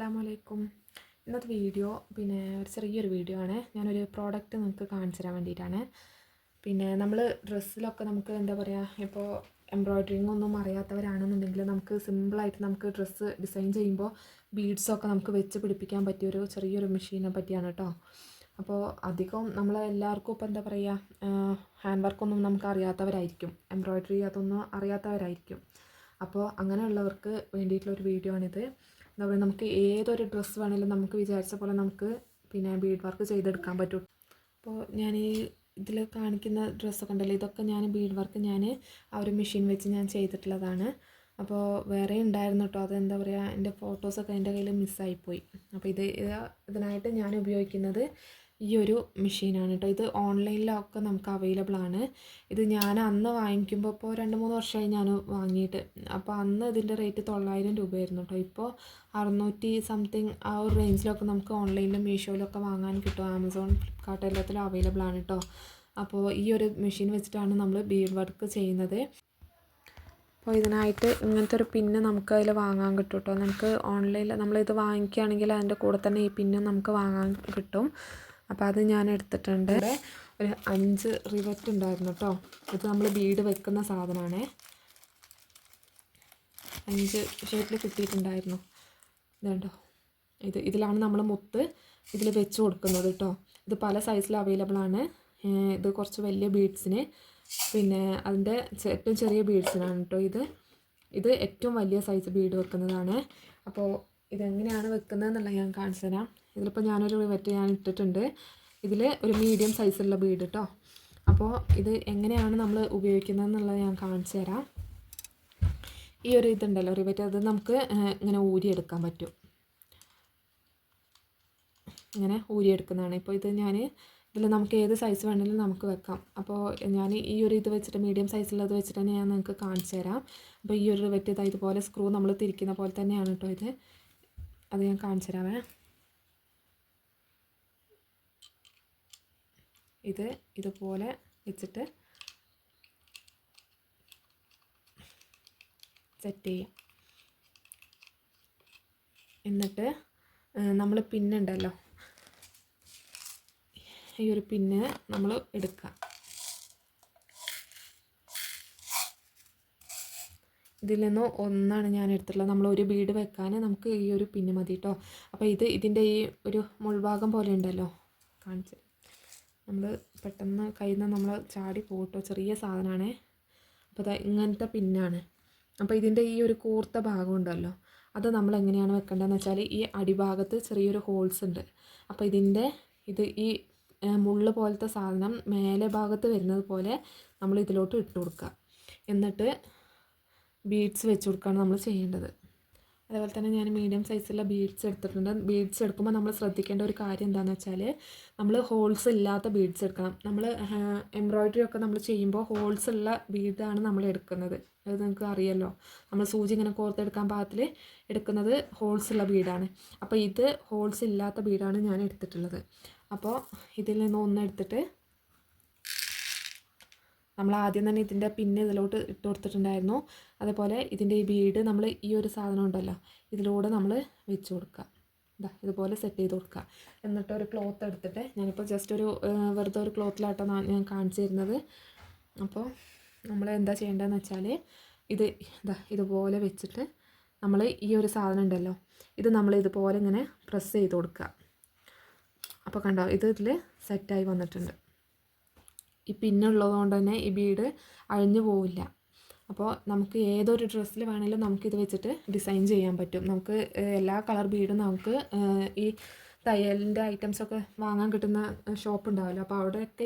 അസ്സലാമലൈക്കും. ഇന്നത്തെ വീഡിയോ ഒരു ചെറിയൊരു വീഡിയോ ആണ്. ഞാനൊരു പ്രോഡക്റ്റ് നിങ്ങൾക്ക് കാണിച്ചു തരാൻ വേണ്ടിയിട്ടാണ്. നമ്മൾ ഡ്രസ്സിലൊക്കെ നമുക്ക് എന്താ പറയുക, ഇപ്പോൾ എംബ്രോയ്ഡറിങ് ഒന്നും അറിയാത്തവരാണെന്നുണ്ടെങ്കിൽ നമുക്ക് സിമ്പിളായിട്ട് നമുക്ക് ഡ്രസ്സ് ഡിസൈൻ ചെയ്യുമ്പോൾ ബീഡ്സൊക്കെ നമുക്ക് വെച്ച് പിടിപ്പിക്കാൻ പറ്റിയൊരു ചെറിയൊരു മെഷീനെ പറ്റിയാണ് കേട്ടോ. അപ്പോൾ അധികം നമ്മളെല്ലാവർക്കും ഇപ്പോൾ എന്താ പറയുക, ഹാൻഡ് വർക്കൊന്നും നമുക്ക് അറിയാത്തവരായിരിക്കും, എംബ്രോയ്ഡറി അതൊന്നും അറിയാത്തവരായിരിക്കും. അപ്പോൾ അങ്ങനെയുള്ളവർക്ക് വേണ്ടിയിട്ടുള്ളൊരു വീഡിയോ ആണിത്. എന്താ പറയുക, നമുക്ക് ഏതൊരു ഡ്രസ്സ് വേണമെങ്കിലും നമുക്ക് വിചാരിച്ച പോലെ നമുക്ക് ബീഡ് വർക്ക് ചെയ്തെടുക്കാൻ പറ്റും. അപ്പോൾ ഞാൻ ഈ ഇതിൽ കാണിക്കുന്ന ഡ്രസ്സൊക്കെ ഉണ്ടല്ലോ, ഇതൊക്കെ ഞാൻ ബീഡ് വർക്ക് ആ ഒരു മെഷീൻ വെച്ച് ഞാൻ ചെയ്തിട്ടുള്ളതാണ്. അപ്പോൾ വേറെ ഉണ്ടായിരുന്നു കേട്ടോ, അതെന്താ പറയുക, എൻ്റെ ഫോട്ടോസൊക്കെ എൻ്റെ കയ്യിൽ മിസ്സായിപ്പോയി. അപ്പോൾ ഇതിനായിട്ട് ഞാൻ ഉപയോഗിക്കുന്നത് ഈ ഒരു മെഷീനാണ് കേട്ടോ. ഇത് ഓൺലൈനിലൊക്കെ നമുക്ക് അവൈലബിൾ ആണ്. ഇത് ഞാൻ അന്ന് വാങ്ങിക്കുമ്പോൾ ഇപ്പോൾ 2-3 വർഷമായി ഞാൻ വാങ്ങിയിട്ട്. അപ്പോൾ അന്ന് ഇതിൻ്റെ റേറ്റ് 900 രൂപയായിരുന്നു കേട്ടോ. ഇപ്പോൾ 600 സംതിങ് ആ ഒരു റേഞ്ചിലൊക്കെ നമുക്ക് ഓൺലൈനിലും മീഷോയിലൊക്കെ വാങ്ങാൻ കിട്ടും. ആമസോൺ, ഫ്ലിപ്കാർട്ട് എല്ലാത്തിലും അവൈലബിൾ ആണ് കേട്ടോ. അപ്പോൾ ഈ ഒരു മെഷീൻ വെച്ചിട്ടാണ് നമ്മൾ ബീഡ് വർക്ക് ചെയ്യുന്നത്. അപ്പോൾ ഇതിനായിട്ട് ഇങ്ങനത്തെ ഒരു പിന്ന് നമുക്ക് അതിൽ വാങ്ങാൻ കിട്ടും കേട്ടോ. നമുക്ക് ഓൺലൈനിൽ നമ്മളിത് വാങ്ങിക്കുകയാണെങ്കിൽ അതിൻ്റെ കൂടെ തന്നെ ഈ പിന്നും നമുക്ക് വാങ്ങാൻ കിട്ടും. അപ്പോൾ അത് ഞാൻ എടുത്തിട്ടുണ്ട്. ഒരു 5 റിവറ്റ് ഉണ്ടായിരുന്നു കേട്ടോ. ഇത് നമ്മൾ ബീഡ് വെക്കുന്ന സാധനമാണ്. 5 ഷേപ്പിൽ കിട്ടിയിട്ടുണ്ടായിരുന്നു. ഇതുണ്ടോ, ഇതിലാണ് നമ്മൾ മുത്ത് ഇതിൽ വെച്ച് കൊടുക്കുന്നത് കേട്ടോ. ഇത് പല സൈസിൽ അവൈലബിൾ ആണ്. ഇത് കുറച്ച് വലിയ ബീഡ്സിന്, അതിൻ്റെ ഏറ്റവും ചെറിയ ബീഡ്സിനാണ് കേട്ടോ. ഇത് ഏറ്റവും വലിയ സൈസ് ബീഡ് വെക്കുന്നതാണ്. അപ്പോൾ ഇതെങ്ങനെയാണ് വെക്കുന്നതെന്നുള്ളത് ഞാൻ കാണിച്ചു തരാം. ഇതിലിപ്പോൾ ഞാനൊരു റിവറ്റ് ഇട്ടിട്ടുണ്ട്. ഇതിൽ ഒരു മീഡിയം സൈസുള്ള ബീഡ് കേട്ടോ. അപ്പോൾ ഇത് എങ്ങനെയാണ് നമ്മൾ ഉപയോഗിക്കുന്നതെന്നുള്ളത് ഞാൻ കാണിച്ചു തരാം. ഈ ഒരു ഇതുണ്ടല്ലോ റിവറ്റ്, അത് നമുക്ക് ഇങ്ങനെ ഊരിയെടുക്കാൻ പറ്റും. ഇങ്ങനെ ഊരിയെടുക്കുന്നതാണ്. ഇപ്പോൾ ഇതിൽ നമുക്ക് ഏത് സൈസ് വേണമെങ്കിലും നമുക്ക് വെക്കാം. അപ്പോൾ ഞാൻ ഈ ഒരു ഇത് വെച്ചിട്ട് മീഡിയം സൈസുള്ളത് വെച്ചിട്ട് തന്നെ ഞാൻ നിങ്ങൾക്ക് കാണിച്ചു തരാം. അപ്പോൾ ഈ ഒരു റിവറ്റ് ഇതുപോലെ സ്ക്രൂ നമ്മൾ തിരിക്കുന്ന പോലെ തന്നെയാണ് കേട്ടോ അത് ഞാൻ കാണിച്ചു തരാമേ. ഇതുപോലെ വെച്ചിട്ട് സെറ്റ് ചെയ്യാം. എന്നിട്ട് നമ്മൾ പിന്നുണ്ടല്ലോ, ഈ ഒരു പിന്ന് നമ്മൾ എടുക്കുക. ഇതിൽ നിന്ന് ഒന്നാണ് ഞാൻ എടുത്തിട്ടുള്ളത്. നമ്മൾ ഒരു ബീഡ് വെക്കാൻ നമുക്ക് ഈ ഒരു പിന്ന് മതി കേട്ടോ. അപ്പോൾ ഇതിൻ്റെ ഈ ഒരു മുൾഭാഗം പോലെ ഉണ്ടല്ലോ, കാണിച്ച് നമ്മൾ പെട്ടെന്ന് കയ്യിൽ നിന്ന് നമ്മൾ ചാടി പോകട്ടോ, ചെറിയ സാധനമാണ്. അപ്പോൾ ഇങ്ങനത്തെ പിന്നാണ്. അപ്പോൾ ഇതിൻ്റെ ഈ ഒരു കൂർത്ത ഭാഗം ഉണ്ടല്ലോ, അത് നമ്മൾ എങ്ങനെയാണ് വെക്കേണ്ടതെന്ന് വെച്ചാൽ ഈ അടിഭാഗത്ത് ചെറിയൊരു ഹോൾസ് ഉണ്ട്. അപ്പോൾ ഈ മുള്ള് പോലത്തെ സാധനം മേലെ ഭാഗത്ത് വരുന്നത് പോലെ നമ്മൾ ഇതിലോട്ട് ഇട്ട് കൊടുക്കുക. എന്നിട്ട് ബീഡ്സ് വെച്ച് കൊടുക്കുകയാണ് നമ്മൾ ചെയ്യേണ്ടത്. അതേപോലെ തന്നെ ഞാൻ മീഡിയം സൈസുള്ള ബീഡ്സ് എടുത്തിട്ടുണ്ട്. ബീഡ്സ് എടുക്കുമ്പോൾ നമ്മൾ ശ്രദ്ധിക്കേണ്ട ഒരു കാര്യം എന്താണെന്ന് വെച്ചാൽ നമ്മൾ ഹോൾസ് ഇല്ലാത്ത ബീഡ്സ് എടുക്കണം. നമ്മൾ എംബ്രോയ്ഡറി ഒക്കെ നമ്മൾ ചെയ്യുമ്പോൾ ഹോൾസ് ഉള്ള ബീഡാണ് നമ്മൾ എടുക്കുന്നത്. അത് നിങ്ങൾക്ക് അറിയാമല്ലോ, നമ്മൾ സൂചി ഇങ്ങനെ കോർത്തെടുക്കാൻ പാകത്തിൽ എടുക്കുന്നത് ഹോൾസ് ഉള്ള ബീഡാണ്. അപ്പോൾ ഇത് ഹോൾസ് ഇല്ലാത്ത ബീഡാണ് ഞാൻ എടുത്തിട്ടുള്ളത്. അപ്പോൾ ഇതിൽ നിന്ന് ഒന്നെടുത്തിട്ട് നമ്മൾ ആദ്യം തന്നെ ഇതിൻ്റെ പിന്നെ ഇതിലോട്ട് ഇട്ട് കൊടുത്തിട്ടുണ്ടായിരുന്നു. അതേപോലെ ഇതിൻ്റെ ഈ ബീഡ് നമ്മൾ ഈ ഒരു സാധനം ഉണ്ടല്ലോ, ഇതിലൂടെ നമ്മൾ വെച്ച് കൊടുക്കുക. ഇതുപോലെ സെറ്റ് ചെയ്ത് കൊടുക്കുക. എന്നിട്ട് ഒരു ക്ലോത്ത് എടുത്തിട്ട്, ഞാനിപ്പോൾ ജസ്റ്റ് വെറുതെ ഒരു ക്ലോത്തിലാട്ടോ ഞാൻ കാണിച്ചു തരുന്നത്. അപ്പോൾ നമ്മൾ എന്താ ചെയ്യേണ്ടതെന്ന് വെച്ചാൽ ഇതുപോലെ വെച്ചിട്ട് നമ്മൾ ഈ ഒരു സാധനം ഉണ്ടല്ലോ, ഇത് നമ്മൾ ഇതുപോലെ ഇങ്ങനെ പ്രസ് ചെയ്ത് കൊടുക്കുക. അപ്പോൾ കണ്ടോ, ഇതിൽ സെറ്റായി വന്നിട്ടുണ്ട്. ഈ പിന്നുള്ളതുകൊണ്ട് തന്നെ ഈ ബീഡ് അഴിഞ്ഞു പോവില്ല. അപ്പോൾ നമുക്ക് ഏതൊരു ഡ്രസ്സിൽ വേണമെങ്കിലും നമുക്കിത് വെച്ചിട്ട് ഡിസൈൻ ചെയ്യാൻ പറ്റും. നമുക്ക് എല്ലാ കളർ ബീഡും നമുക്ക് ഈ തയ്യലിൻ്റെ ഐറ്റംസൊക്കെ വാങ്ങാൻ കിട്ടുന്ന ഷോപ്പ് ഉണ്ടാവുമല്ലോ, അപ്പോൾ അവിടെയൊക്കെ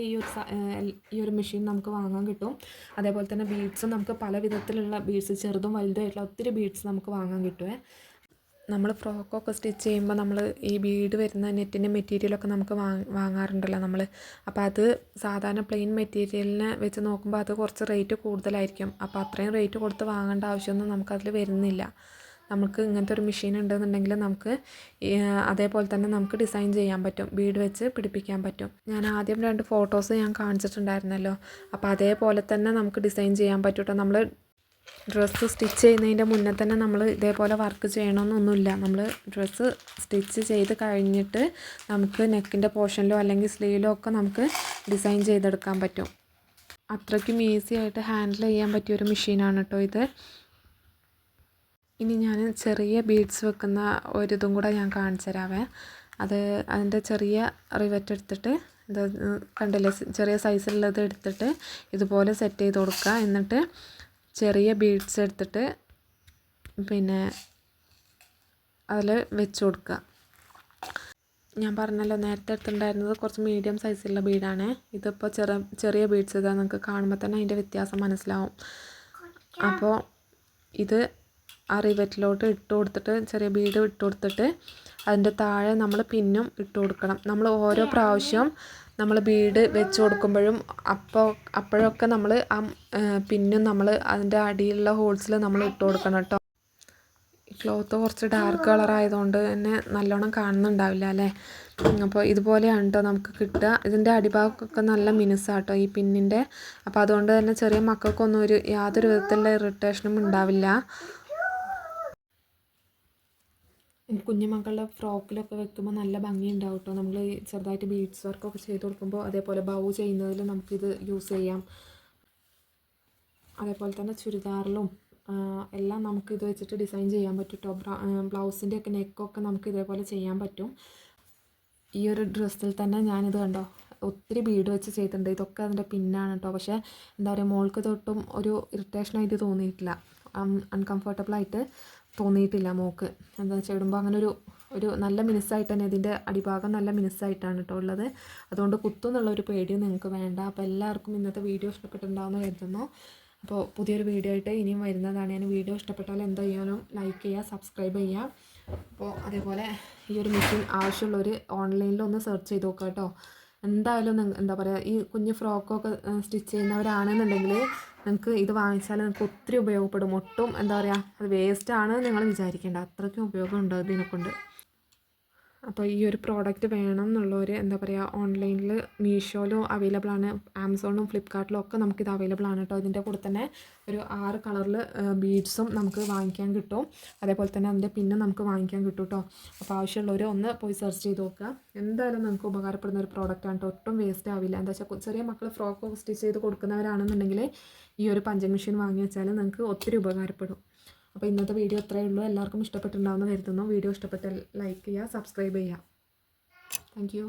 ഈ ഒരു മെഷീൻ നമുക്ക് വാങ്ങാൻ കിട്ടും. അതേപോലെ തന്നെ ബീഡ്സും നമുക്ക് പല വിധത്തിലുള്ള ബീഡ്സ്, ചെറുതും വലുതുമായിട്ടുള്ള ഒത്തിരി ബീഡ്സ് നമുക്ക് വാങ്ങാൻ കിട്ടുമേ. നമ്മൾ ഫ്രോക്കൊക്കെ സ്റ്റിച്ച് ചെയ്യുമ്പോൾ നമ്മൾ ഈ ബീഡ് വരുന്ന നെറ്റിൻ്റെ മെറ്റീരിയലൊക്കെ നമുക്ക് വാങ്ങാറുണ്ടല്ലോ നമ്മൾ. അപ്പോൾ അത് സാധാരണ പ്ലെയിൻ മെറ്റീരിയലിനെ വെച്ച് നോക്കുമ്പോൾ അത് കുറച്ച് റേറ്റ് കൂടുതലായിരിക്കും. അപ്പോൾ അത്രയും റേറ്റ് കൊടുത്ത് വാങ്ങേണ്ട ആവശ്യമൊന്നും നമുക്കതിൽ വരുന്നില്ല. നമുക്ക് ഇങ്ങനത്തെ ഒരു മെഷീൻ ഉണ്ടെന്നുണ്ടെങ്കിൽ നമുക്ക് അതേപോലെ തന്നെ നമുക്ക് ഡിസൈൻ ചെയ്യാൻ പറ്റും, ബീഡ് വെച്ച് പിടിപ്പിക്കാൻ പറ്റും. ഞാൻ ആദ്യം 2 ഫോട്ടോസ് ഞാൻ കാണിച്ചിട്ടുണ്ടായിരുന്നല്ലോ, അപ്പോൾ അതേപോലെ തന്നെ നമുക്ക് ഡിസൈൻ ചെയ്യാൻ പറ്റും കേട്ടോ. നമ്മൾ ഡ്രസ്സ് സ്റ്റിച്ച് ചെയ്യുന്നതിൻ്റെ മുന്നേ തന്നെ നമ്മൾ ഇതേപോലെ വർക്ക് ചെയ്യണമെന്നൊന്നുമില്ല. നമ്മൾ ഡ്രസ്സ് സ്റ്റിച്ച് ചെയ്ത് കഴിഞ്ഞിട്ട് നമുക്ക് നെക്കിൻ്റെ പോർഷനിലോ അല്ലെങ്കിൽ സ്ലീവിലോ ഒക്കെ നമുക്ക് ഡിസൈൻ ചെയ്തെടുക്കാൻ പറ്റും. അത്രയ്ക്കും ഈസി ആയിട്ട് ഹാൻഡിൽ ചെയ്യാൻ പറ്റിയൊരു മെഷീനാണ് കേട്ടോ ഇത്. ഇനി ഞാൻ ചെറിയ ബീഡ്സ് വെക്കുന്ന ഒരിതും കൂടെ ഞാൻ കാണിച്ചു തരാവേ. അതിൻ്റെ ചെറിയ റിവറ്റ് എടുത്തിട്ട് ഇത് കണ്ടില്ലേ, ചെറിയ സൈസിലുള്ളത് എടുത്തിട്ട് ഇതുപോലെ സെറ്റ് ചെയ്ത് കൊടുക്കുക. എന്നിട്ട് ചെറിയ ബീഡ്സ് എടുത്തിട്ട് പിന്നെ അതിൽ വെച്ച് കൊടുക്കുക. ഞാൻ പറഞ്ഞല്ലോ നേരത്തെ എടുത്തിട്ടുണ്ടായിരുന്നത് കുറച്ച് മീഡിയം സൈസുള്ള ബീഡാണ്. ഇതിപ്പോൾ ചെറിയ ബീഡ്സ് ഇതാ, നിങ്ങൾക്ക് കാണുമ്പോൾ തന്നെ അതിൻ്റെ വ്യത്യാസം മനസ്സിലാവും. അപ്പോൾ ഇത് ആ റിവറ്റിലോട്ട് ഇട്ട് കൊടുത്തിട്ട് ചെറിയ ബീഡ് ഇട്ട് കൊടുത്തിട്ട് അതിൻ്റെ താഴെ നമ്മൾ പിന്നും ഇട്ട് കൊടുക്കണം. നമ്മൾ ഓരോ പ്രാവശ്യം നമ്മൾ ബീഡ് വെച്ച് കൊടുക്കുമ്പോഴും അപ്പോഴൊക്കെ നമ്മൾ ആ പിന്നും നമ്മൾ അതിൻ്റെ അടിയിലുള്ള ഹോൾസിൽ നമ്മൾ ഇട്ട് കൊടുക്കണം കേട്ടോ. ക്ലോത്ത് കുറച്ച് ഡാർക്ക് കളർ ആയതുകൊണ്ട് തന്നെ നല്ലോണം കാണുന്നുണ്ടാവില്ല അല്ലേ. അപ്പോൾ ഇതുപോലെയാണ് കേട്ടോ നമുക്ക് കിട്ടുക. ഇതിൻ്റെ അടിഭാഗമൊക്കെ നല്ല മിനുസാട്ടോ ഈ പിന്നിൻ്റെ. അപ്പോൾ അതുകൊണ്ട് തന്നെ ചെറിയ മക്കൾക്കൊന്നും യാതൊരു വിധത്തിലുള്ള ഇറിറ്റേഷനും ഉണ്ടാവില്ല. കുഞ്ഞുമക്കളുടെ ഫ്രോക്കിലൊക്കെ വെക്കുമ്പോൾ നല്ല ഭംഗി ഉണ്ടാവും കേട്ടോ. നമ്മൾ ചെറുതായിട്ട് ബീഡ്സ് വർക്കൊക്കെ ചെയ്ത് കൊടുക്കുമ്പോൾ അതേപോലെ ബൗ ചെയ്യുന്നതിൽ നമുക്കിത് യൂസ് ചെയ്യാം. അതേപോലെ തന്നെ ചുരിദാറിലും എല്ലാം നമുക്ക് ഇത് വെച്ചിട്ട് ഡിസൈൻ ചെയ്യാൻ പറ്റും കേട്ടോ. ബ്ലൗസിൻ്റെ ഒക്കെ നെക്കൊക്കെ നമുക്ക് ഇതേപോലെ ചെയ്യാൻ പറ്റും. ഈ ഒരു ഡ്രസ്സിൽ തന്നെ ഞാനിത് കണ്ടോ ഒത്തിരി ബീഡ് വെച്ച് ചെയ്തിട്ടുണ്ട്. ഇതൊക്കെ അതിൻ്റെ പിന്നാണ് കേട്ടോ. പക്ഷേ എന്താ പറയുക, മോൾക്ക് തൊട്ടും ഒരു ഇറിറ്റേഷനായിട്ട് തോന്നിയിട്ടില്ല, അൺകംഫർട്ടബിളായിട്ട് തോന്നിയിട്ടില്ല മോൾക്ക്. എന്താ വെച്ചാൽ ഇടുമ്പോൾ അങ്ങനെ ഒരു നല്ല മിനുസായിട്ട് തന്നെ ഇതിൻ്റെ അടിഭാഗം നല്ല മിനുസായിട്ടാണ് കേട്ടോ ഉള്ളത്. അതുകൊണ്ട് കുത്തുന്നുള്ളൊരു പേടിയും നിങ്ങൾക്ക് വേണ്ട. അപ്പോൾ എല്ലാവർക്കും ഇന്നത്തെ വീഡിയോ ഇഷ്ടപ്പെട്ടിട്ടുണ്ടാവുമെന്ന് കരുതുന്നു. അപ്പോൾ പുതിയൊരു വീഡിയോ ആയിട്ട് ഇനിയും വരുന്നതാണ്. ഞാൻ വീഡിയോ ഇഷ്ടപ്പെട്ടാൽ എന്താ ചെയ്യാനും ലൈക്ക് ചെയ്യുക, സബ്സ്ക്രൈബ് ചെയ്യുക. അപ്പോൾ അതേപോലെ ഈ ഒരു മെഷീൻ ആവശ്യമുള്ളവർ ഓൺലൈനിലൊന്ന് സെർച്ച് ചെയ്ത് നോക്കുക കേട്ടോ. എന്തായാലും എന്താ പറയുക, ഈ കുഞ്ഞ് ഫ്രോക്കൊക്കെ സ്റ്റിച്ച് ചെയ്യുന്നവരാണെന്നുണ്ടെങ്കിൽ നിങ്ങൾക്ക് ഇത് വാങ്ങിച്ചാൽ നിങ്ങൾക്ക് ഒത്തിരി ഉപയോഗപ്പെടും. ഒട്ടും എന്താ പറയുക, അത് വേസ്റ്റാണ് നിങ്ങൾ വിചാരിക്കേണ്ട, അത്രയ്ക്കും ഉപയോഗമുണ്ട് ഇതിനെക്കൊണ്ട്. അപ്പോൾ ഈ ഒരു പ്രോഡക്റ്റ് വേണം എന്നുള്ളവർ എന്താ പറയുക, ഓൺലൈനിൽ മീഷോയിലും അവൈലബിൾ ആണ്, ആമസോണിലും ഫ്ലിപ്കാർട്ടിലും ഒക്കെ നമുക്കിത് അവൈലബിൾ ആണ് കേട്ടോ. ഇതിൻ്റെ കൂടെ തന്നെ ഒരു 6 കളറിൽ ബീഡ്സും നമുക്ക് വാങ്ങിക്കാൻ കിട്ടും. അതേപോലെ തന്നെ അതിൻ്റെ പിന്നും നമുക്ക് വാങ്ങിക്കാൻ കിട്ടും കേട്ടോ. അപ്പോൾ ആവശ്യമുള്ളവർ ഒന്ന് പോയി സെർച്ച് ചെയ്ത് നോക്കുക. എന്തായാലും നമുക്ക് ഉപകാരപ്പെടുന്ന ഒരു പ്രോഡക്റ്റാണ് കേട്ടോ. ഒട്ടും വേസ്റ്റ് ആവില്ല. എന്താ വെച്ചാൽ ചെറിയ മക്കൾ ഫ്രോക്ക് സ്റ്റിച്ച് ചെയ്ത് കൊടുക്കുന്നവരാണെന്നുണ്ടെങ്കിൽ ഈ ഒരു പഞ്ചിങ് മെഷീൻ വാങ്ങി വെച്ചാൽ നിങ്ങൾക്ക് ഒത്തിരി ഉപകാരപ്പെടും. അപ്പോൾ ഇന്നത്തെ വീഡിയോ ഇത്രയേ ഉള്ളൂ. എല്ലാവർക്കും ഇഷ്ടപ്പെട്ടിട്ടുണ്ടാവുമെന്ന് കരുതുന്നു. വീഡിയോ ഇഷ്ടപ്പെട്ടാൽ ലൈക്ക് ചെയ്യുക, സബ്സ്ക്രൈബ് ചെയ്യുക. Thank you.